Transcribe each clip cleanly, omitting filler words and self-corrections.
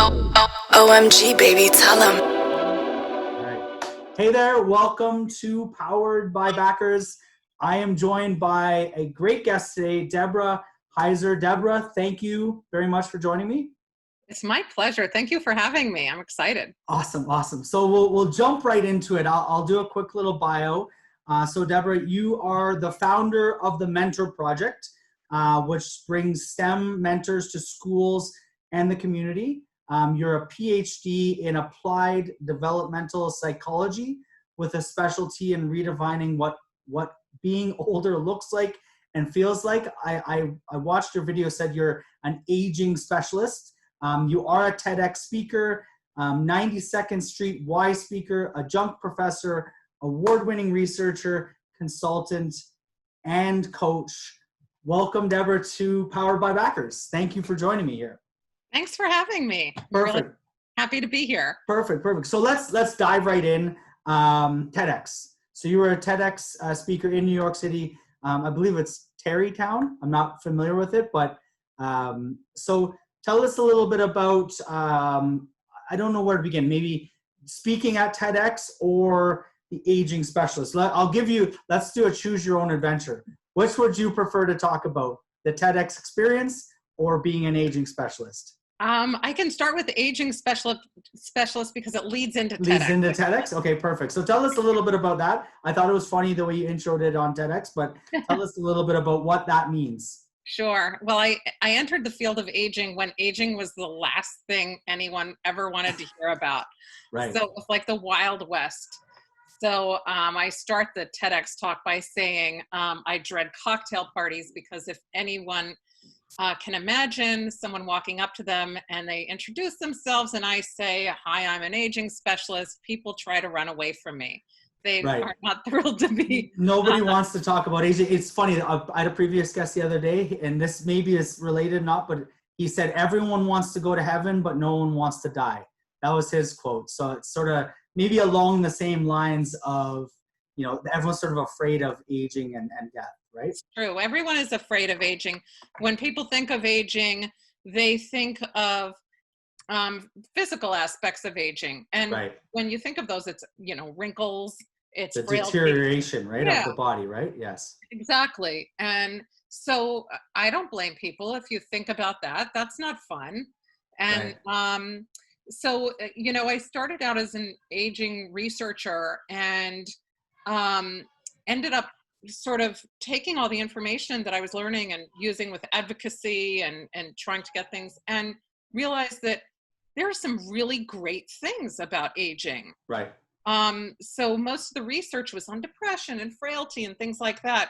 OMG, baby, tell him. All right. Hey there, welcome to Powered by Backers. I am joined by a great guest today, Deborah Heiser. Deborah, thank you very much for joining me. It's my pleasure. Thank you for having me. I'm excited. Awesome. So we'll jump right into it. I'll do a quick little bio. So Deborah, you are the founder of the Mentor Project, which brings STEM mentors to schools and the community. You're a PhD in applied developmental psychology with a specialty in redefining what being older looks like and feels like. I watched your video, said you're an aging specialist. You are a TEDx speaker, 92nd Street Y speaker, adjunct professor, award-winning researcher, consultant, and coach. Welcome, Deborah, to Powered by Backers. Thank you for joining me here. Thanks for having me. Perfect. Really happy to be here. Perfect. So let's dive right in. TEDx. So you were a TEDx speaker in New York City. I believe it's Tarrytown. I'm not familiar with it, but so tell us a little bit about, I don't know where to begin, maybe speaking at TEDx or the aging specialist. Let's do a choose your own adventure. Which would you prefer to talk about, the TEDx experience or being an aging specialist? I can start with the aging specialist because it leads into TEDx. Leads into TEDx? Okay, perfect. So tell us a little bit about that. I thought it was funny the way you introed it on TEDx, but tell us a little bit about what that means. Sure. Well, I entered the field of aging when aging was the last thing anyone ever wanted to hear about. Right. So it was like the Wild West. So I start the TEDx talk by saying I dread cocktail parties because if anyone can imagine someone walking up to them and they introduce themselves and I say, "Hi, I'm an aging specialist," people try to run away from me. They are not thrilled to be. Nobody wants to talk about aging. It's funny. I had a previous guest the other day, and this maybe is related, but he said, everyone wants to go to heaven, but no one wants to die. That was his quote. So it's sort of maybe along the same lines of, everyone's sort of afraid of aging and death, right? It's true. Everyone is afraid of aging. When people think of aging, they think of physical aspects of aging. And when you think of those, it's, wrinkles, it's the deterioration, right, of the body, right? Yes. Exactly. And so I don't blame people if you think about that. That's not fun. And so, I started out as an aging researcher and ended up sort of taking all the information that I was learning and using with advocacy and trying to get things, and realized that there are some really great things about aging. Right. So most of the research was on depression and frailty and things like that.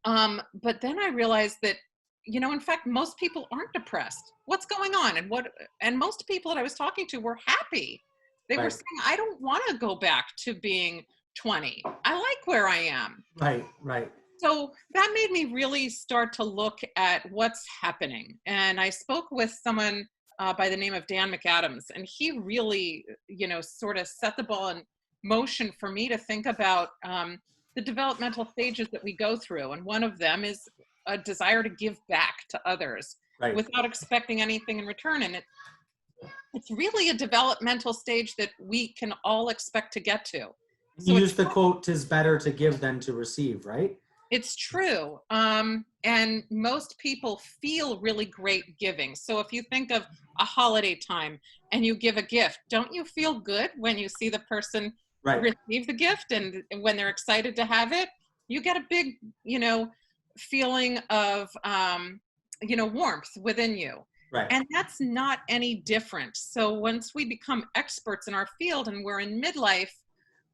But then I realized that, in fact, most people aren't depressed. What's going on? And most people that I was talking to were happy. They were saying, I don't want to go back to being 20. I like where I am. Right. So that made me really start to look at what's happening. And I spoke with someone by the name of Dan McAdams, and he really, sort of set the ball in motion for me to think about the developmental stages that we go through. And one of them is a desire to give back to others without expecting anything in return. And it's really a developmental stage that we can all expect to get to. So you use the quote, "'Tis better to give than to receive," right? It's true. And most people feel really great giving. So if you think of a holiday time and you give a gift, don't you feel good when you see the person receive the gift and when they're excited to have it? You get a big, feeling of, warmth within you. Right. And that's not any different. So once we become experts in our field and we're in midlife,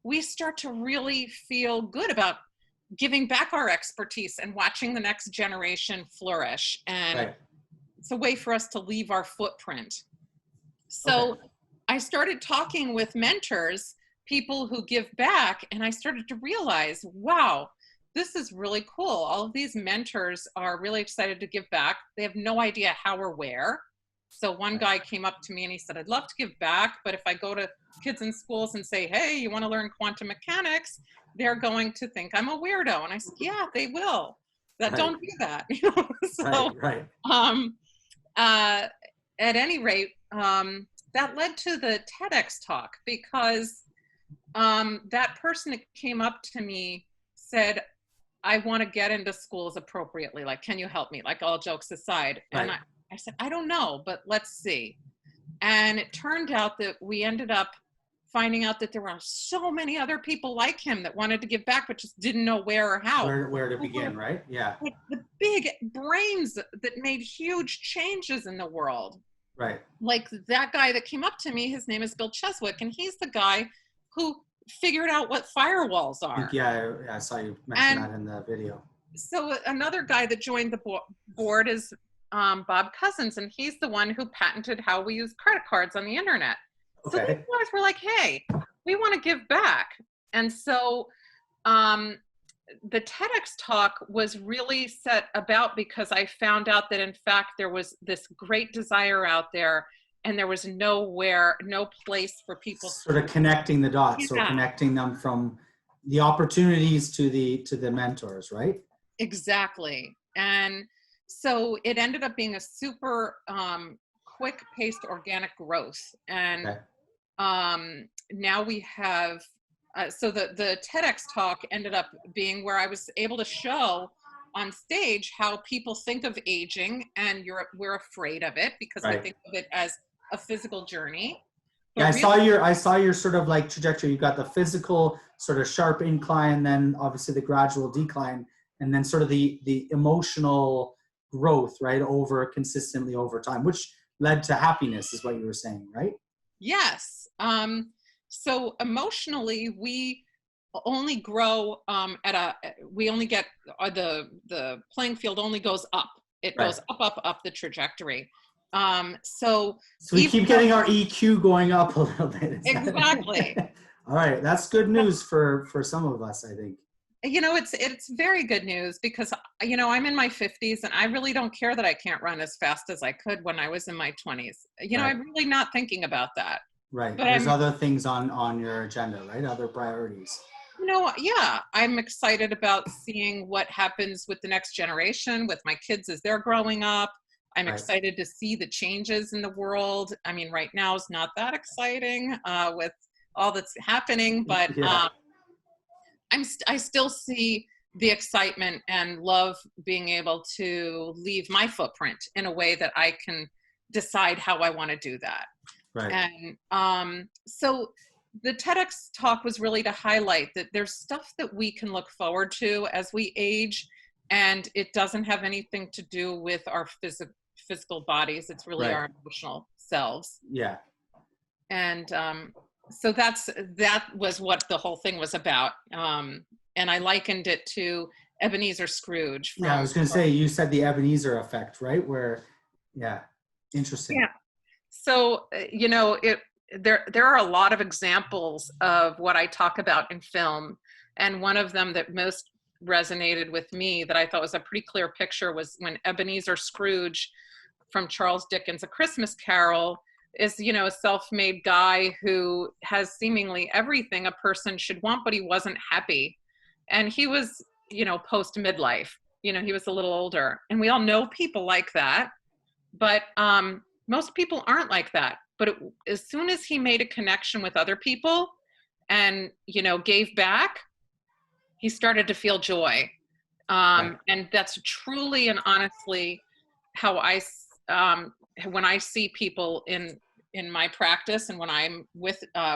we start to really feel good about giving back our expertise and watching the next generation flourish. And it's a way for us to leave our footprint. So I started talking with mentors, people who give back, and I started to realize, wow, this is really cool. All of these mentors are really excited to give back. They have no idea how or where. So one guy came up to me and he said, I'd love to give back, but if I go to kids in schools and say, hey, you want to learn quantum mechanics, they're going to think I'm a weirdo. And I said, yeah, they will. Don't do that. So, at any rate, that led to the TEDx talk, because that person that came up to me said, I want to get into schools appropriately. Like, can you help me? Like, all jokes aside. Right. And I said, I don't know, but let's see. And it turned out that we ended up finding out that there were so many other people like him that wanted to give back, but just didn't know where or how. Where to begin, right? Yeah. Like the big brains that made huge changes in the world. Right. Like that guy that came up to me, his name is Bill Cheswick, and he's the guy who figured out what firewalls are. Yeah, I saw you mention that in the video. So another guy that joined the board is Bob Cousins, and he's the one who patented how we use credit cards on the internet. So these guys were like, hey, we want to give back. And so the TEDx talk was really set about because I found out that in fact there was this great desire out there, and there was no place for people. Sort of connecting the dots, or connecting them from the opportunities to the mentors, right? Exactly. And so it ended up being a super quick-paced organic growth. And now we have, so the TEDx talk ended up being where I was able to show on stage how people think of aging, and we're afraid of it because we think of it as a physical journey. But yeah, I saw your sort of like trajectory. You got the physical sort of sharp incline, then obviously the gradual decline, and then sort of the emotional growth, right, consistently over time, which led to happiness, is what you were saying, right? Yes. So emotionally, we only grow we only get the playing field only goes up. It goes up the trajectory. So we keep getting our EQ going up a little bit. Exactly. All right, that's good news for some of us, I think. You know, it's very good news because, you know, I'm in my 50s and I really don't care that I can't run as fast as I could when I was in my 20s. You know, I'm really not thinking about that. Right. But there's other things on your agenda, right? Other priorities. You know, yeah, I'm excited about seeing what happens with the next generation, with my kids as they're growing up. I'm excited to see the changes in the world. I mean, right now is not that exciting with all that's happening, but I still see the excitement and love being able to leave my footprint in a way that I can decide how I want to do that. Right. And so the TEDx talk was really to highlight that there's stuff that we can look forward to as we age, and it doesn't have anything to do with our physical bodies. It's really our emotional selves. Yeah. And so that was what the whole thing was about. And I likened it to Ebenezer Scrooge. I was going to say, you said the Ebenezer effect, right? Interesting. Yeah. So, you know, there are a lot of examples of what I talk about in film. And one of them that most resonated with me that I thought was a pretty clear picture was when Ebenezer Scrooge from Charles Dickens' A Christmas Carol is, you know, a self-made guy who has seemingly everything a person should want, but he wasn't happy. And he was, you know, post-midlife, you know, he was a little older. And we all know people like that, but most people aren't like that. But as soon as he made a connection with other people and, you know, gave back, he started to feel joy. And that's truly and honestly how when I see people in my practice and when I'm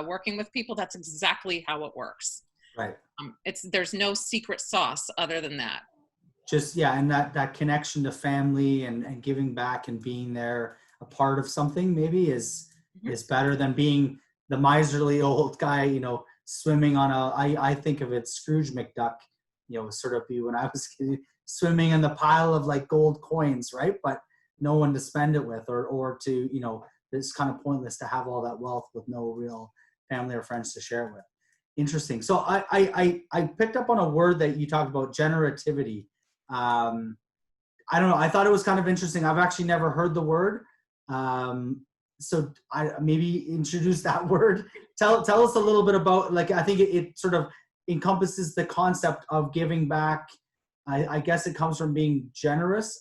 working with people, that's exactly how it works. Right. There's no secret sauce other than that. Just, and that connection to family and giving back and being there, a part of something maybe is better than being the miserly old guy, you know, swimming on I think of it, Scrooge McDuck, you know, sort of be when I was swimming in the pile of like gold coins, right? But no one to spend it with, or to, you know, it's kind of pointless to have all that wealth with no real family or friends to share it with. Interesting. So I picked up on a word that you talked about, generativity. I don't know. I thought it was kind of interesting. I've actually never heard the word. So I maybe introduce that word. Tell us a little bit about, like, I think it sort of encompasses the concept of giving back. I guess it comes from being generous.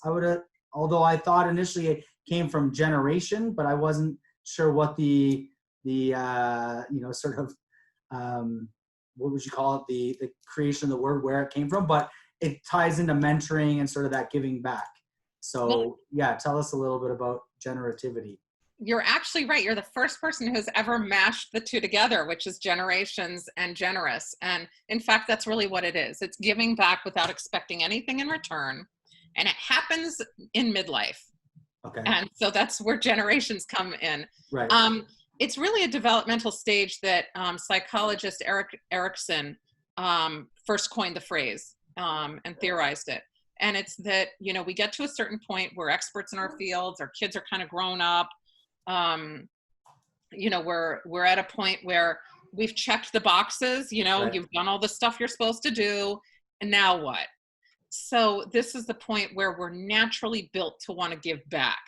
Although I thought initially it came from generation, but I wasn't sure what the sort of what would you call it, the creation of the word, where it came from, but it ties into mentoring and sort of that giving back. So Well, yeah, tell us a little bit about generativity. you're actually right. You're the first person who's ever mashed the two together, which is generations and generous. And in fact, that's really what it is. It's giving back without expecting anything in return. And it happens in midlife. Okay. And so that's where generations come in. Right. It's really a developmental stage that psychologist Erik Erikson first coined the phrase and theorized it. And it's that, we get to a certain point, we're experts in our fields, our kids are kind of grown up. We're at a point where we've checked the boxes, Right. you've done all the stuff you're supposed to do, and now what? So this is the point where we're naturally built to want to give back.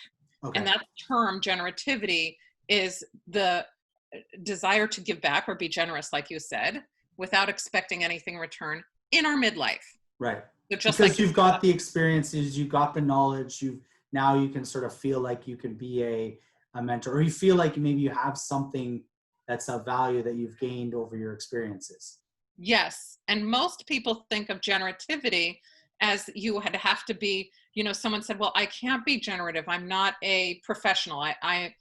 Okay. And that term, generativity, is the desire to give back or be generous, like you said, without expecting anything in return in our midlife. Right. So just because like you've got the experiences, you've got the knowledge, now you can sort of feel like you can be a mentor, or you feel like maybe you have something that's of value that you've gained over your experiences. Yes. And most people think of generativity as you would have to be, someone said, well, I can't be generative. I'm not a professional. I'm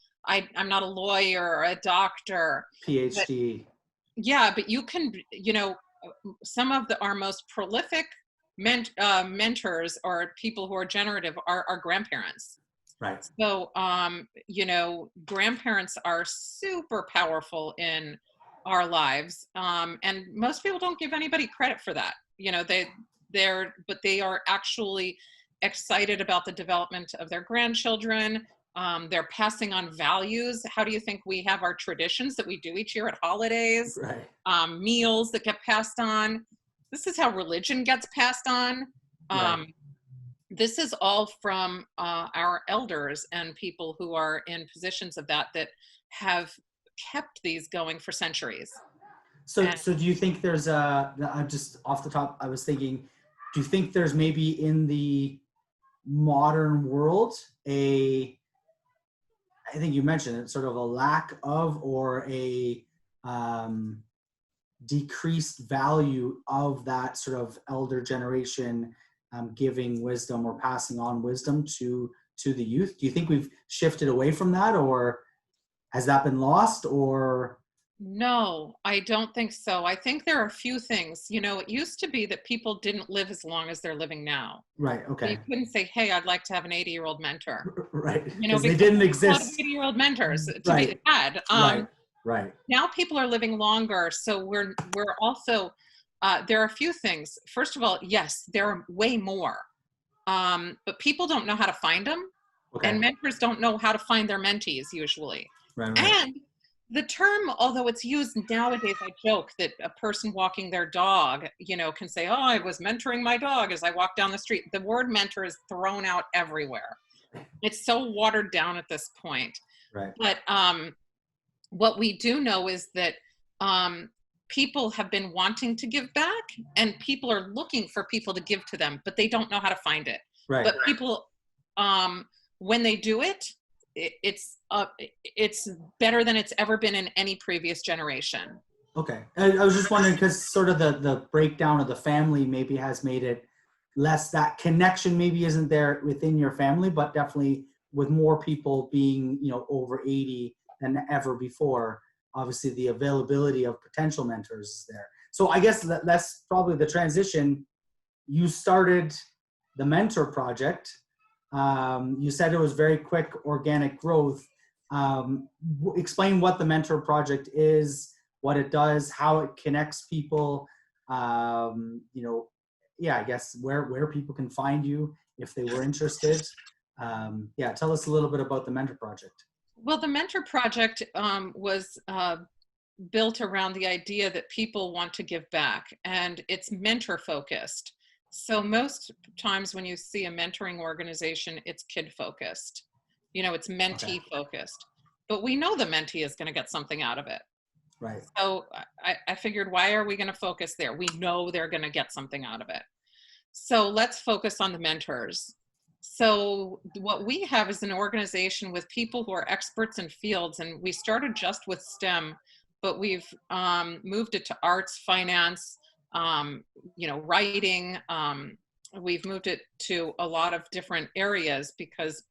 not a lawyer or a doctor. PhD. But you can, some of our most prolific mentors or people who are generative are grandparents. Right. So, grandparents are super powerful in our lives. And most people don't give anybody credit for that. But they are actually excited about the development of their grandchildren. They're passing on values. How do you think we have our traditions that we do each year at holidays? Right. Meals that get passed on. This is how religion gets passed on. Right. This is all from our elders and people who are in positions of that have kept these going for centuries. So do you think there's just off the top, I was thinking, do you think there's maybe in the modern world I think you mentioned it, sort of a lack of, or a decreased value of that sort of elder generation giving wisdom or passing on wisdom to the youth? Do you think we've shifted away from that, or has that been lost, or? No, I don't think so. I think there are a few things. It used to be that people didn't live as long as they're living now. Right. Okay. You couldn't say, hey, I'd like to have an 80-year-old mentor. Right. Because they didn't exist. A lot of 80-year-old mentors to be had. Right. Now people are living longer. So we're also, there are a few things. First of all, yes, there are way more. But people don't know how to find them. Okay. And mentors don't know how to find their mentees usually. Right. And the term, although it's used nowadays, I joke that a person walking their dog, can say, oh, I was mentoring my dog as I walked down the street. The word mentor is thrown out everywhere. It's so watered down at this point. Right. But what we do know is that people have been wanting to give back, and people are looking for people to give to them, but they don't know how to find it. Right. But people, when they do it, it's better than it's ever been in any previous generation. Okay. I was just wondering, because sort of the breakdown of the family maybe has made it less, that connection maybe isn't there within your family, but definitely with more people being, over 80 than ever before, obviously the availability of potential mentors is there. So I guess that's probably the transition. You started the Mentor Project. You said it was very quick organic growth. Explain what the Mentor Project is, what it does, how it connects people, I guess where people can find you if they were interested. Tell us a little bit about the Mentor Project. Well, the Mentor Project was built around the idea that people want to give back, and it's mentor focused. So most times when you see a mentoring organization, it's kid focused, it's mentee focused, but we know the mentee is going to get something out of it. Right. So I figured, why are we going to focus there? We know they're going to get something out of it. So let's focus on the mentors. So what we have is an organization with people who are experts in fields, and we started just with STEM, but we've moved it to arts, finance, writing. We've moved it to a lot of different areas because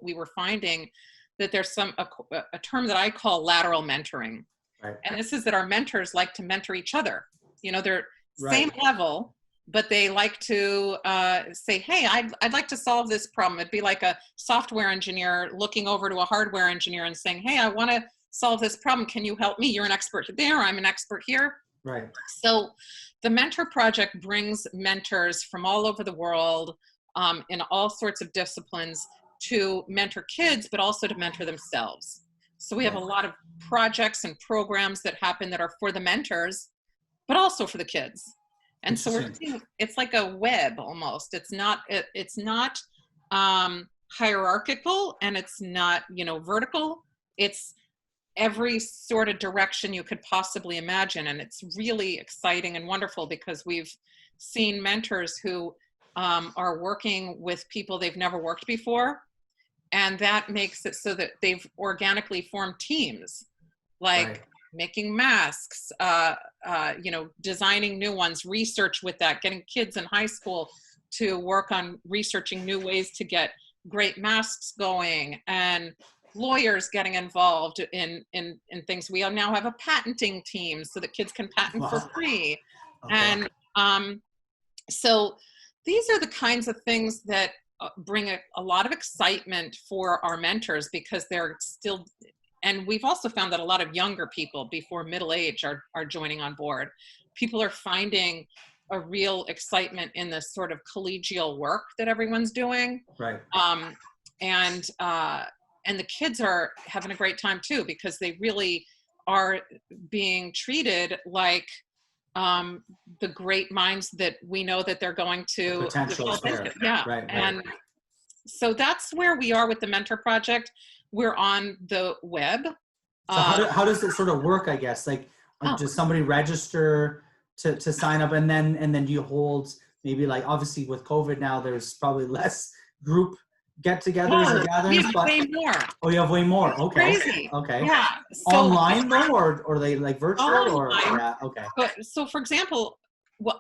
we were finding that there's a term that I call lateral mentoring. Right. And this is that our mentors like to mentor each other. They're Right. same level, but they like to say, hey, I'd like to solve this problem. It'd be like a software engineer looking over to a hardware engineer and saying, hey, I want to solve this problem. Can you help me? You're an expert there. I'm an expert here. Right. So the Mentor Project brings mentors from all over the world in all sorts of disciplines to mentor kids, but also to mentor themselves. So we have a lot of projects and programs that happen that are for the mentors, but also for the kids. And so we're seeing, it's like a web almost. It's not hierarchical, and it's not, vertical. It's every sort of direction you could possibly imagine. And it's really exciting and wonderful because we've seen mentors who are working with people they've never worked before. And that makes it so that they've organically formed teams, like making masks, designing new ones, research with that, getting kids in high school to work on researching new ways to get great masks going, and lawyers getting involved in things. We now have a patenting team so that kids can patent for free. Okay. And so these are the kinds of things that bring a lot of excitement for our mentors, because they're still, and we've also found that a lot of younger people before middle age are joining on board. People are finding a real excitement in this sort of collegial work that everyone's doing. Right. And the kids are having a great time too, because they really are being treated like the great minds that we know that they're going to potential there. Yeah. Right. And so that's where we are with the Mentor Project. We're on the web. So how does it sort of work, I guess? Like, does somebody register to sign up, and then do you hold, maybe, like, obviously with COVID now, there's probably less group get-togethers and gatherings, but way more. Oh, you have way more. Okay. Crazy. Okay. Yeah. So, online though, or are they like virtual online. or? Yeah. Okay. So for example,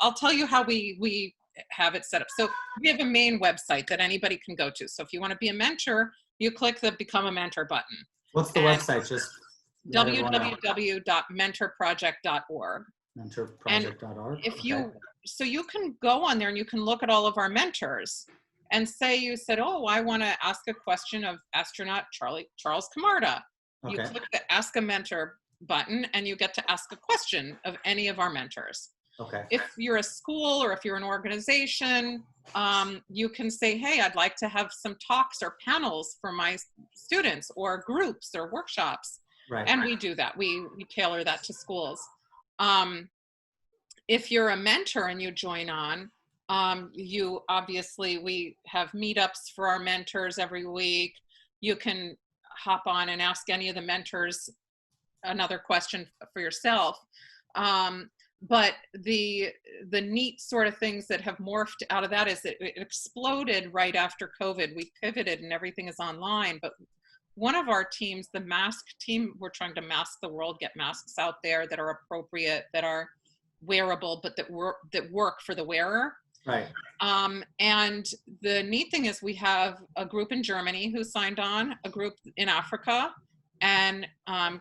I'll tell you how we have it set up. So we have a main website that anybody can go to. So if you want to be a mentor, you click the Become a Mentor button. What's the website? Just www.mentorproject.org. Mentorproject.org. So you can go on there and you can look at all of our mentors. And say you said, oh, I want to ask a question of astronaut Charles Camarda. Okay. You click the Ask a Mentor button and you get to ask a question of any of our mentors. Okay. If you're a school or if you're an organization, you can say, hey, I'd like to have some talks or panels for my students, or groups or workshops. Right. And we do that. We tailor that to schools. If you're a mentor and you join on, we have meetups for our mentors every week. You can hop on and ask any of the mentors another question for yourself. But the neat sort of things that have morphed out of that is that it exploded right after COVID. We pivoted and everything is online. But one of our teams, the mask team, we're trying to mask the world, get masks out there that are appropriate, that are wearable, but that work for the wearer. Right. And the neat thing is we have a group in Germany who signed on, a group in Africa, and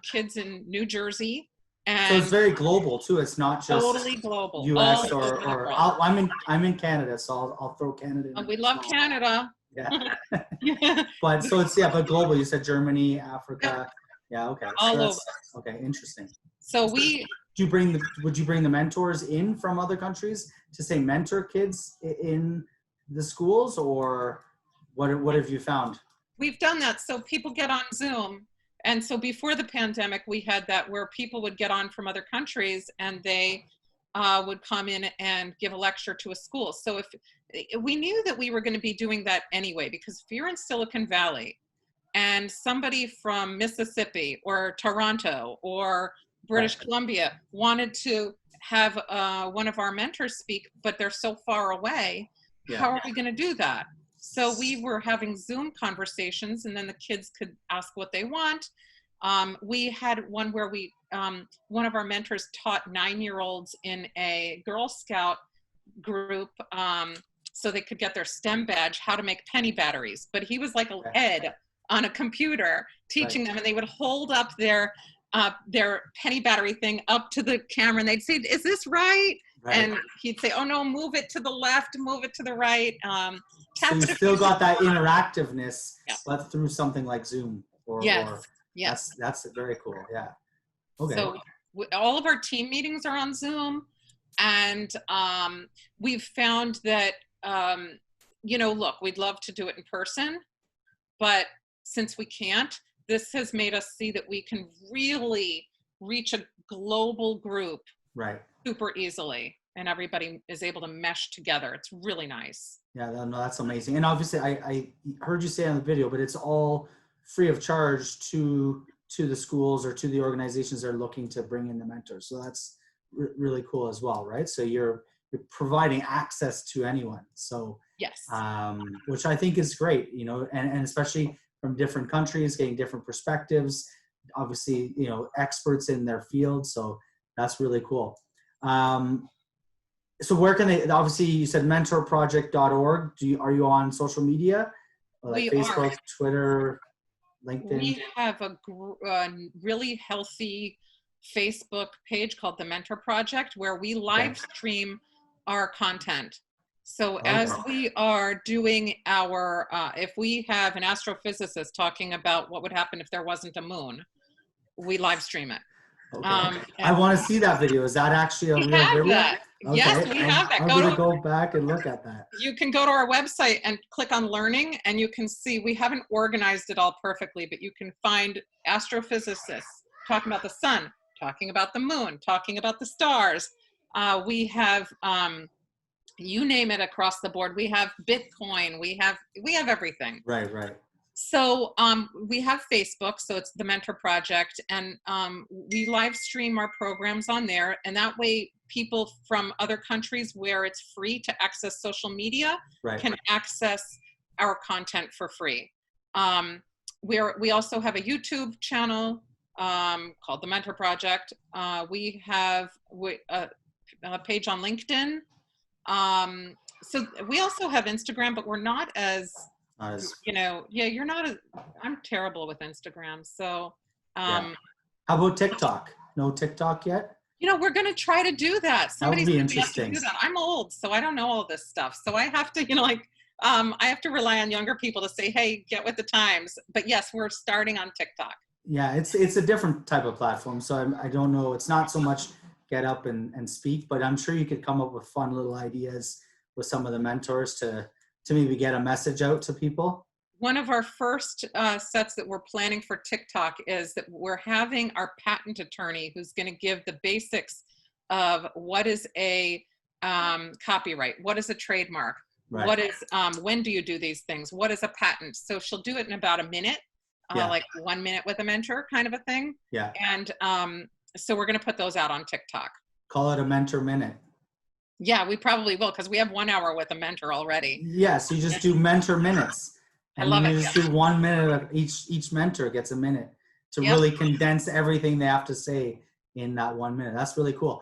kids in New Jersey. And so it's very global too. It's not just totally global. U.S. or I'm in Canada, so I'll throw Canada in. We love Canada. Yeah. But so it's but global. You said Germany, Africa. Yeah. Okay. All over. Okay. Interesting. So would you bring the mentors in from other countries to say mentor kids in the schools, or what have you found? We've done that. So people get on Zoom. And so before the pandemic, we had that where people would get on from other countries and they would come in and give a lecture to a school. So if we knew that we were going to be doing that anyway, because if you're in Silicon Valley and somebody from Mississippi or Toronto or British Columbia wanted to have one of our mentors speak, but they're so far away, how are we going to do that? So we were having Zoom conversations, and then the kids could ask what they want. We had one where one of our mentors taught 9-year-olds in a Girl Scout group, so they could get their STEM badge, how to make penny batteries. But he was like a Ed on a computer teaching them, and they would hold up their penny battery thing up to the camera, and they'd say, "Is this right?" And he'd say, "Oh no, move it to the left, move it to the right." So you still got that interactiveness, yeah. but through something like Zoom. Yes. That's very cool. Yeah. Okay. So all of our team meetings are on Zoom, and we've found that look, we'd love to do it in person, but since we can't, this has made us see that we can really reach a global group super easily, and everybody is able to mesh together. It's really nice. Yeah, no, that's amazing. And obviously I heard you say on the video, but it's all free of charge to the schools or to the organizations that are looking to bring in the mentors. So that's really cool as well, right? So you're providing access to anyone. So yes, which I think is great, and especially from different countries, getting different perspectives, obviously, experts in their field. So that's really cool. So where can they, obviously you said mentorproject.org. Are you on social media? Like Facebook, Twitter, LinkedIn? We have a really healthy Facebook page called The Mentor Project, where we live stream our content. So as we are doing if we have an astrophysicist talking about what would happen if there wasn't a moon, we live stream it. Okay. I want to see that video. Is that actually a real video? That. Okay. Yes, we have that. I'm going to go back and look at that. You can go to our website and click on learning, and you can see we haven't organized it all perfectly, but you can find astrophysicists talking about the sun, talking about the moon, talking about the stars. We have you name it across the board. We have Bitcoin. We have everything. Right. So we have Facebook, so it's The Mentor Project, and we live stream our programs on there, and that way people from other countries where it's free to access social media can access our content for free. We also have a YouTube channel called The Mentor Project. We have a page on LinkedIn. So we also have Instagram, but we're not as you're not I'm terrible with Instagram. So how about TikTok? No TikTok yet? We're going to try to do that. That would be interesting. Do that. I'm old, so I don't know all this stuff. So I have to, I have to rely on younger people to say, hey, get with the times. But yes, we're starting on TikTok. Yeah, it's a different type of platform. So I don't know. It's not so much get up and speak, but I'm sure you could come up with fun little ideas with some of the mentors to maybe get a message out to people. One of our first sets that we're planning for TikTok is that we're having our patent attorney who's going to give the basics of what is a copyright, what is a trademark, what is, when do you do these things, what is a patent. So she'll do it in about a minute, like 1 minute with a mentor kind of a thing. Yeah. And so we're going to put those out on TikTok. Call it a mentor minute. Yeah, we probably will, because we have 1 hour with a mentor already. Yeah, so you just do mentor minutes. And I love it. You just do 1 minute of each mentor gets a minute to really condense everything they have to say in that 1 minute. That's really cool.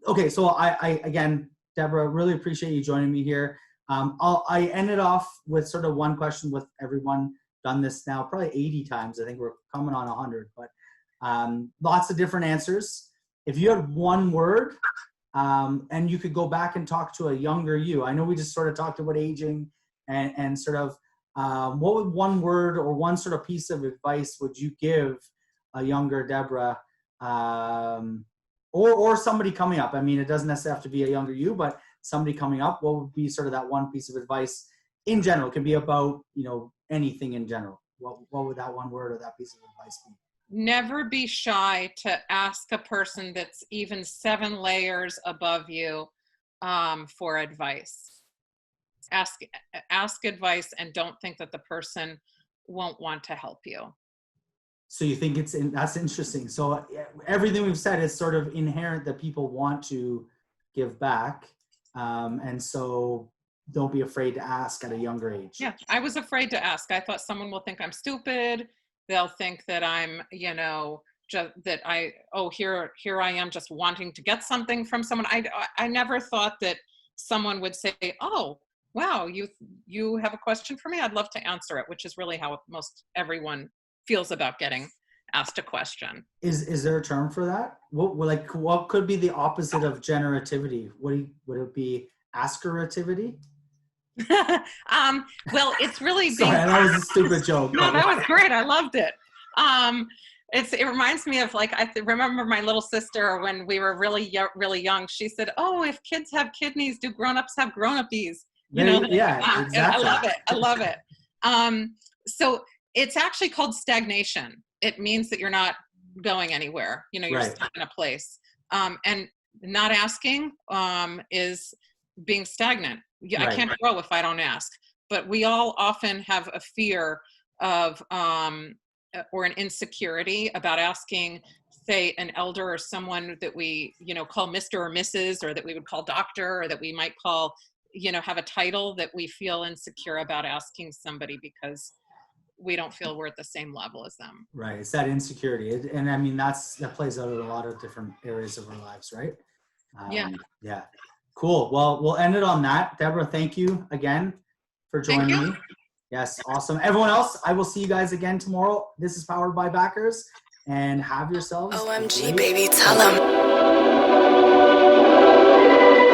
Okay, so I again, Deborah, really appreciate you joining me here. I ended off with sort of one question with everyone. Done this now probably 80 times. I think we're coming on 100, but lots of different answers. If you had one word, and you could go back and talk to a younger you. I know we just sort of talked about aging and sort of what would one word or one sort of piece of advice would you give a younger Deborah or somebody coming up? I mean, it doesn't necessarily have to be a younger you, but somebody coming up, what would be sort of that one piece of advice in general? It could be about, anything in general. What would that one word or that piece of advice be? Never be shy to ask a person that's even 7 layers above you for advice. Ask advice, and don't think that the person won't want to help you. So you think that's interesting. So everything we've said is sort of inherent that people want to give back. And so don't be afraid to ask at a younger age. Yeah, I was afraid to ask. I thought someone will think I'm stupid. They'll think that I'm, just that here I am just wanting to get something from someone. I never thought that someone would say, oh, wow, you have a question for me? I'd love to answer it, which is really how most everyone feels about getting asked a question. Is there a term for that? What could be the opposite of generativity? Would it be askerativity? Well, it's really Sorry, that was a stupid joke. No, that was great. I loved it. It reminds me of remember my little sister when we were really young. She said, "Oh, if kids have kidneys, do grown-ups have grown-upies?" Yeah, exactly. I love it. So it's actually called stagnation. It means that you're not going anywhere. You're Right. stuck in a place. And not asking is being stagnant. Right. I can't grow if I don't ask. But we all often have a fear of or an insecurity about asking, say, an elder or someone that we call Mr. or Mrs. or that we would call doctor or that we might call have a title that we feel insecure about asking somebody because we don't feel we're at the same level as them. Right. It's that insecurity. And I mean, that plays out in a lot of different areas of our lives, right? Yeah. Cool. Well, we'll end it on that. Deborah, thank you again for joining me. Yes. Awesome. Everyone else, I will see you guys again tomorrow. This is Powered by Backers, and have yourselves OMG, baby, tell them.